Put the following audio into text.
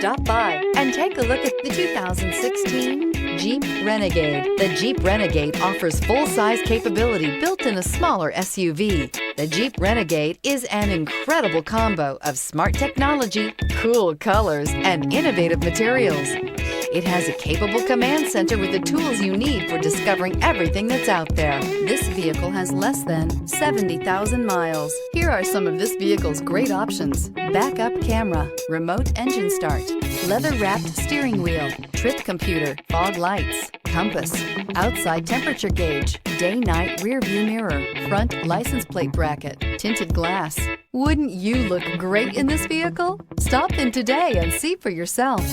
Stop by and take a look at the 2016 Jeep Renegade. The Jeep Renegade offers full-size capability built in a smaller SUV. The Jeep Renegade is an incredible combo of smart technology, cool colors, and innovative materials. It has a capable command center with the tools you need for discovering everything that's out there. This vehicle has less than 70,000 miles. Here are some of this vehicle's great options: backup camera, remote engine start, leather-wrapped steering wheel, trip computer, fog lights, compass, outside temperature gauge, day-night rear view mirror, front license plate bracket, tinted glass. Wouldn't you look great in this vehicle? Stop in today and see for yourself.